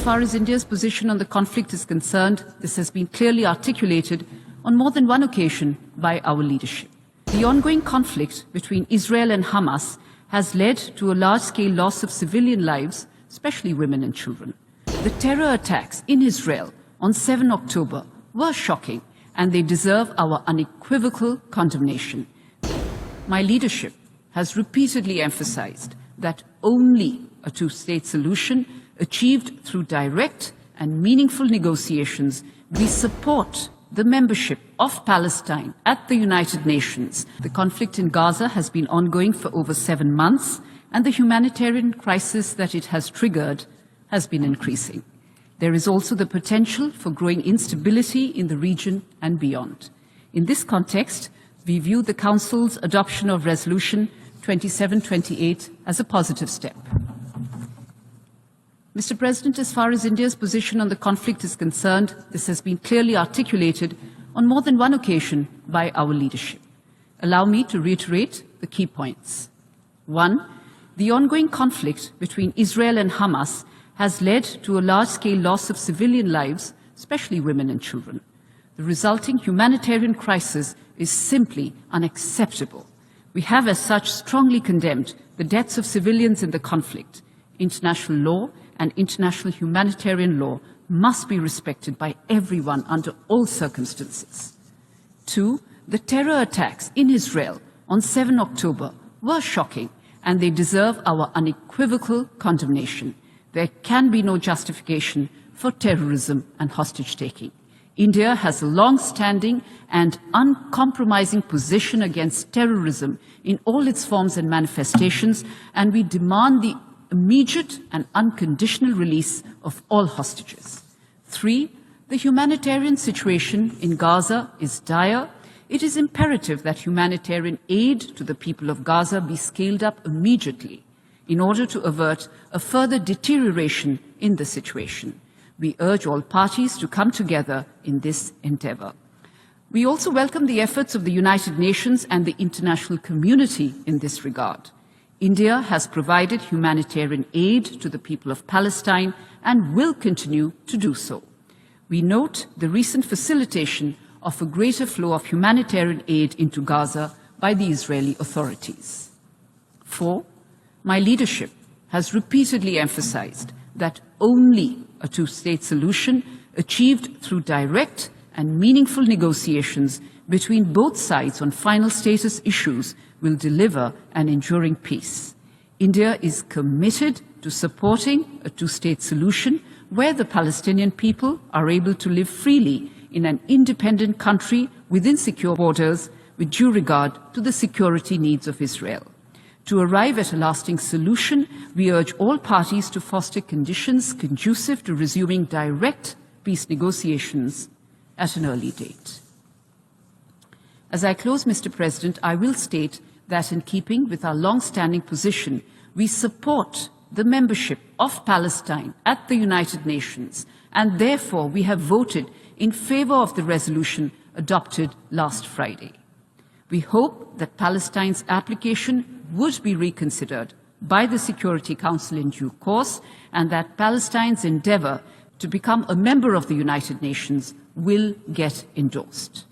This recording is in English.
as far as India's position on the conflict is concerned, this has been clearly articulated on more than one occasion by our leadership. The ongoing conflict between Israel and Hamas has led to a large-scale loss of civilian lives, especially women and children. The terror attacks in Israel on 7 October were shocking, and they deserve our unequivocal condemnation. My leadership has repeatedly emphasized that only a two-state solution achieved through direct and meaningful negotiations, we support the membership of Palestine at the United Nations. The conflict in Gaza has been ongoing for over 7 months, and the humanitarian crisis that it has triggered has been increasing. There is also the potential for growing instability in the region and beyond. In this context, we view the Council's adoption of Resolution 2728 as a positive step. Mr. President, as far as India's position on the conflict is concerned, this has been clearly articulated on more than one occasion by our leadership. Allow me to reiterate the key points. 1. The ongoing conflict between Israel and Hamas has led to a large-scale loss of civilian lives, especially women and children. The resulting humanitarian crisis is simply unacceptable. We have, as such, strongly condemned the deaths of civilians in the conflict. International law and international humanitarian law must be respected by everyone under all circumstances. 2. The terror attacks in Israel on 7 October were shocking, and they deserve our unequivocal condemnation. There can be no justification for terrorism and hostage-taking. India has a long-standing and uncompromising position against terrorism in all its forms and manifestations, and we demand the immediate and unconditional release of all hostages. 3. The humanitarian situation in Gaza is dire. It is imperative that humanitarian aid to the people of Gaza be scaled up immediately in order to avert a further deterioration in the situation. We urge all parties to come together in this endeavor. We also welcome the efforts of the United Nations and the international community in this regard. India has provided humanitarian aid to the people of Palestine and will continue to do so. We note the recent facilitation of a greater flow of humanitarian aid into Gaza by the Israeli authorities. 4. My leadership has repeatedly emphasized that only a two-state solution achieved through direct and meaningful negotiations between both sides on final status issues will deliver an enduring peace. India is committed to supporting a two-state solution where the Palestinian people are able to live freely in an independent country within secure borders with due regard to the security needs of Israel. To arrive at a lasting solution, we urge all parties to foster conditions conducive to resuming direct peace negotiations at an early date. As I close, Mr. President, I will state that in keeping with our long-standing position, we support the membership of Palestine at the United Nations, and therefore we have voted in favor of the resolution adopted last Friday. We hope that Palestine's application would be reconsidered by the Security Council in due course, and that Palestine's endeavor to become a member of the United Nations will get endorsed.